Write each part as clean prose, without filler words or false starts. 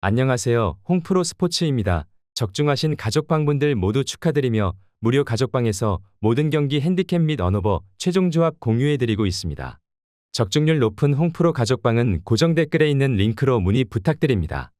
안녕하세요. 홍프로 스포츠입니다. 적중하신 가족방분들 모두 축하드리며 무료 가족방에서 모든 경기 핸디캡 및 언오버 최종 조합 공유해드리고 있습니다. 적중률 높은 홍프로 가족방은 고정 댓글에 있는 링크로 문의 부탁드립니다.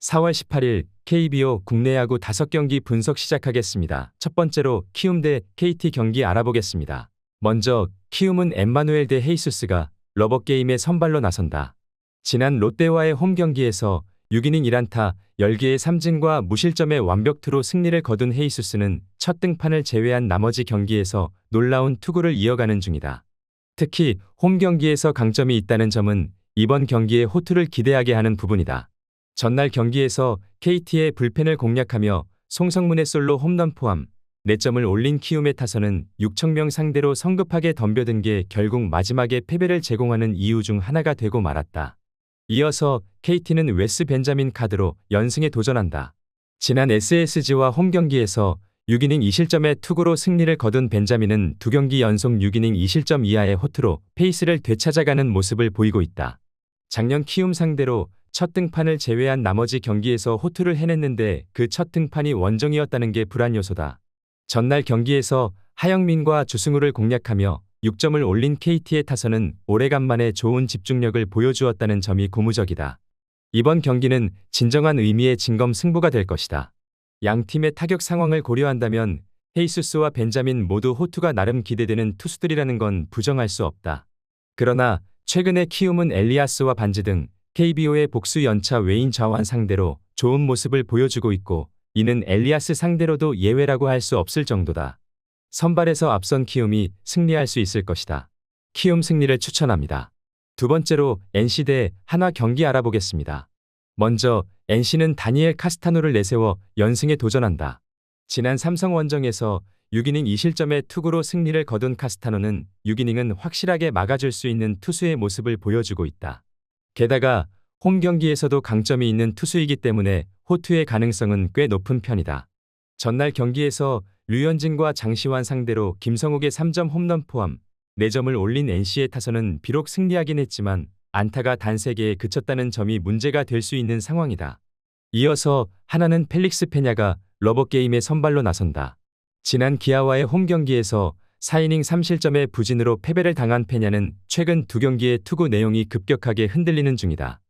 4월 18일 KBO 국내 야구 5경기 분석 시작하겠습니다. 첫 번째로 키움 대 KT 경기 알아보겠습니다. 먼저 키움은 엠마누엘 대 헤이수스가 러버게임에 선발로 나선다. 지난 롯데와의 홈 경기에서 6이닝 1안타 10개의 삼진과 무실점의 완벽투로 승리를 거둔 헤이수스는 첫 등판을 제외한 나머지 경기에서 놀라운 투구를 이어가는 중이다. 특히 홈 경기에서 강점이 있다는 점은 이번 경기에 호투를 기대하게 하는 부분이다. 전날 경기에서 KT의 불펜을 공략하며 송성문의 솔로 홈런 포함 4점을 올린 키움의 타선은 6,000명 상대로 성급하게 덤벼든 게 결국 마지막에 패배를 제공하는 이유 중 하나가 되고 말았다. 이어서 KT는 웨스 벤자민 카드로 연승에 도전한다. 지난 SSG와 홈 경기에서 6이닝 2실점의 투구로 승리를 거둔 벤자민은 2경기 연속 6이닝 2실점 이하의 호투로 페이스를 되찾아가는 모습을 보이고 있다. 작년 키움 상대로 첫 등판을 제외한 나머지 경기에서 호투를 해냈는데 그 첫 등판이 원정이었다는 게 불안 요소다. 전날 경기에서 하영민과 주승우를 공략하며 6점을 올린 KT의 타선은 오래간만에 좋은 집중력을 보여주었다는 점이 고무적이다. 이번 경기는 진정한 의미의 진검 승부가 될 것이다. 양 팀의 타격 상황을 고려한다면 헤이수스와 벤자민 모두 호투가 나름 기대되는 투수들이라는 건 부정할 수 없다. 그러나 최근에 키움은 엘리아스와 반지 등 KBO의 복수 연차 외인 좌완 상대로 좋은 모습을 보여주고 있고 이는 엘리아스 상대로도 예외라고 할 수 없을 정도다. 선발에서 앞선 키움이 승리할 수 있을 것이다. 키움 승리를 추천합니다. 두 번째로 NC 대 한화 경기 알아보겠습니다. 먼저 NC는 다니엘 카스타노를 내세워 연승에 도전한다. 지난 삼성 원정에서 6이닝 2실점의 투구로 승리를 거둔 카스타노는 6이닝은 확실하게 막아줄 수 있는 투수의 모습을 보여주고 있다. 게다가 홈 경기에서도 강점이 있는 투수이기 때문에 호투의 가능성은 꽤 높은 편이다. 전날 경기에서 류현진과 장시환 상대로 김성욱의 3점 홈런 포함 4점을 올린 NC의 타선은 비록 승리하긴 했지만 안타가 단 3개에 그쳤다는 점이 문제가 될 수 있는 상황이다. 이어서 하나는 펠릭스 페냐가 러버게임에 선발로 나선다. 지난 기아와의 홈 경기에서 4이닝 3실점의 부진으로 패배를 당한 페냐는 최근 2경기의 투구 내용이 급격하게 흔들리는 중이다.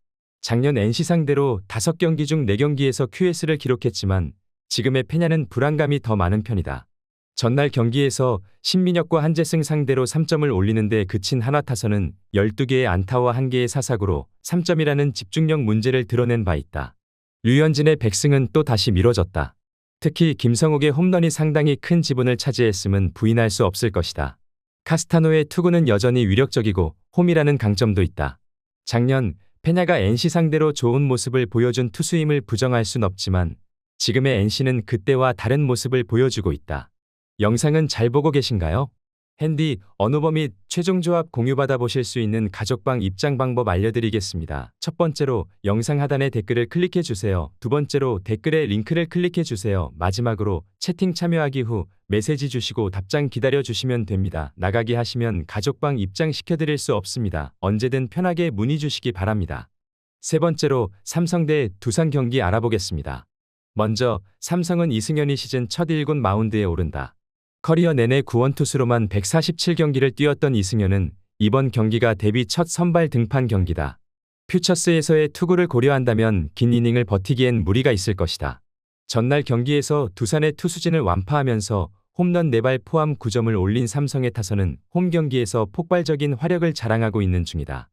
작년 NC 상대로 5경기 중 4경기에서 QS를 기록했지만 지금의 페냐는 불안감이 더 많은 편이다. 전날 경기에서 신민혁과 한재승 상대로 3점을 올리는데 그친 한화 타선은 12개의 안타와 1개의 사사구로 3점이라는 집중력 문제를 드러낸 바 있다. 류현진의 백승은 또 다시 미뤄졌다. 특히 김성욱의 홈런이 상당히 큰 지분을 차지했음은 부인할 수 없을 것이다. 카스타노의 투구는 여전히 위력적이고 홈이라는 강점도 있다. 작년 페냐가 NC 상대로 좋은 모습을 보여준 투수임을 부정할 순 없지만 지금의 NC는 그때와 다른 모습을 보여주고 있다. 영상은 잘 보고 계신가요? 핸디, 언오버 및 최종 조합 공유받아 보실 수 있는 가족방 입장 방법 알려드리겠습니다. 첫 번째로 영상 하단에 댓글을 클릭해 주세요. 두 번째로 댓글에 링크를 클릭해 주세요. 마지막으로 채팅 참여하기 후 메시지 주시고 답장 기다려 주시면 됩니다. 나가기 하시면 가족방 입장 시켜드릴 수 없습니다. 언제든 편하게 문의 주시기 바랍니다. 세 번째로 삼성 대 두산 경기 알아보겠습니다. 먼저 삼성은 이승현이 시즌 첫 1군 마운드에 오른다. 커리어 내내 구원투수로만 147경기를 뛰었던 이승현은 이번 경기가 데뷔 첫 선발 등판 경기다. 퓨처스에서의 투구를 고려한다면 긴 이닝을 버티기엔 무리가 있을 것이다. 전날 경기에서 두산의 투수진을 완파하면서 홈런 4발 포함 9점을 올린 삼성의 타선은 홈 경기에서 폭발적인 화력을 자랑하고 있는 중이다.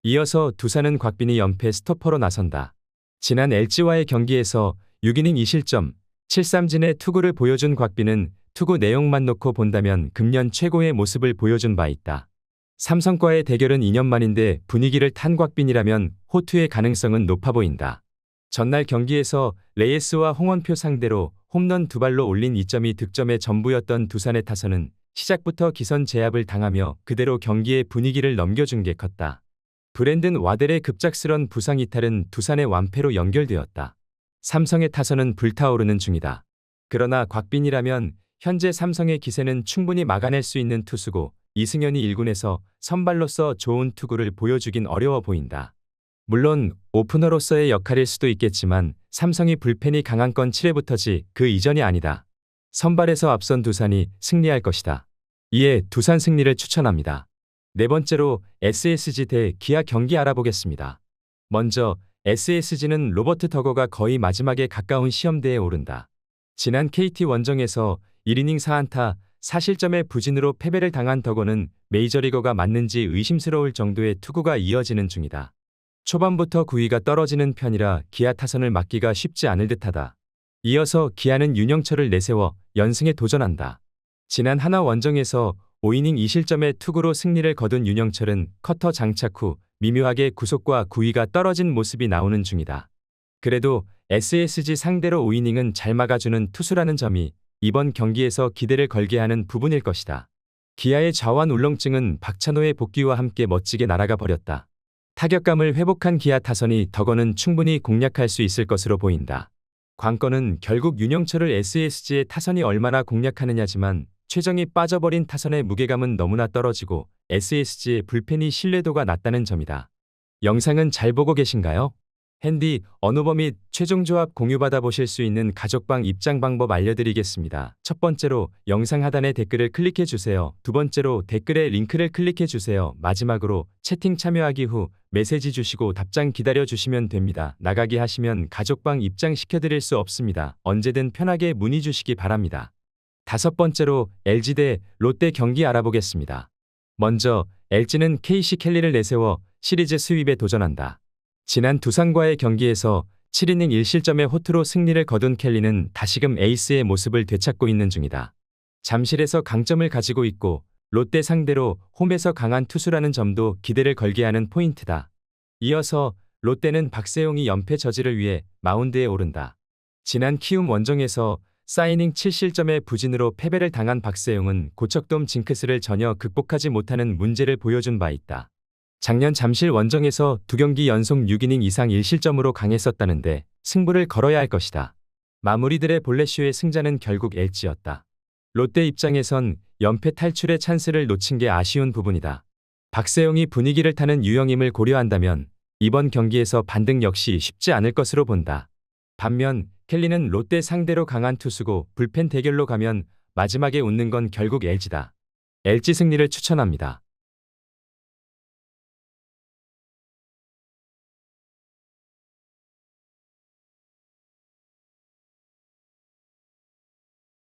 이어서 두산은 곽빈이 연패 스토퍼로 나선다. 지난 LG와의 경기에서 6이닝 2실점, 7삼진의 투구를 보여준 곽빈은 투구 내용만 놓고 본다면 금년 최고의 모습을 보여준 바 있다. 삼성과의 대결은 2년 만인데 분위기를 탄 곽빈이라면 호투의 가능성은 높아 보인다. 전날 경기에서 레이스와 홍원표 상대로 홈런 2발로 올린 2점이 득점의 전부였던 두산의 타선은 시작부터 기선 제압을 당하며 그대로 경기의 분위기를 넘겨준 게 컸다. 브랜든 와델의 급작스런 부상 이탈은 두산의 완패로 연결되었다. 삼성의 타선은 불타오르는 중이다. 그러나 곽빈이라면 현재 삼성의 기세는 충분히 막아낼 수 있는 투수고 이승현이 1군에서 선발로서 좋은 투구를 보여주긴 어려워 보인다. 물론 오프너로서의 역할일 수도 있겠지만 삼성이 불펜이 강한 건 7회부터지 그 이전이 아니다. 선발에서 앞선 두산이 승리할 것이다. 이에 두산 승리를 추천합니다. 네 번째로 SSG 대 기아 경기 알아보겠습니다. 먼저 SSG는 로버트 더거가 거의 마지막에 가까운 시험대에 오른다. 지난 KT 원정에서 1이닝 4안타 4실점의 부진으로 패배를 당한 더거는 메이저리거가 맞는지 의심스러울 정도의 투구가 이어지는 중이다. 초반부터 구위가 떨어지는 편이라 기아 타선을 막기가 쉽지 않을 듯하다. 이어서 기아는 윤영철을 내세워 연승에 도전한다. 지난 하나 원정에서 5이닝 2실점의 투구로 승리를 거둔 윤영철은 커터 장착 후 미묘하게 구속과 구위가 떨어진 모습이 나오는 중이다. 그래도 SSG 상대로 5이닝은 잘 막아주는 투수라는 점이 이번 경기에서 기대를 걸게 하는 부분일 것이다. 기아의 좌완 울렁증은 박찬호의 복귀와 함께 멋지게 날아가 버렸다. 타격감을 회복한 기아 타선이 더거는 충분히 공략할 수 있을 것으로 보인다. 관건은 결국 윤영철을 SSG의 타선이 얼마나 공략하느냐지만 최정이 빠져버린 타선의 무게감은 너무나 떨어지고 SSG의 불펜이 신뢰도가 낮다는 점이다. 영상은 잘 보고 계신가요? 핸디, 언어버 및 최종 조합 공유받아 보실 수 있는 가족방 입장 방법 알려드리겠습니다. 첫 번째로 영상 하단에 댓글을 클릭해 주세요. 두 번째로 댓글에 링크를 클릭해 주세요. 마지막으로 채팅 참여하기 후 메시지 주시고 답장 기다려 주시면 됩니다. 나가기 하시면 가족방 입장 시켜드릴 수 없습니다. 언제든 편하게 문의 주시기 바랍니다. 다섯 번째로 LG 대 롯데 경기 알아보겠습니다. 먼저 LG는 KC 켈리를 내세워 시리즈 스윕에 도전한다. 지난 두산과의 경기에서 7이닝 1실점의 호투로 승리를 거둔 켈리는 다시금 에이스의 모습을 되찾고 있는 중이다. 잠실에서 강점을 가지고 있고 롯데 상대로 홈에서 강한 투수라는 점도 기대를 걸게 하는 포인트다. 이어서 롯데는 박세용이 연패 저지를 위해 마운드에 오른다. 지난 키움 원정에서 4이닝 7실점의 부진으로 패배를 당한 박세용은 고척돔 징크스를 전혀 극복하지 못하는 문제를 보여준 바 있다. 작년 잠실 원정에서 2경기 연속 6이닝 이상 1실점으로 강했었다는데 승부를 걸어야 할 것이다. 마무리들의 볼넷쇼의 승자는 결국 LG였다. 롯데 입장에선 연패 탈출의 찬스를 놓친 게 아쉬운 부분이다. 박세용이 분위기를 타는 유형임을 고려한다면 이번 경기에서 반등 역시 쉽지 않을 것으로 본다. 반면 켈리는 롯데 상대로 강한 투수고 불펜 대결로 가면 마지막에 웃는 건 결국 LG다. LG 승리를 추천합니다.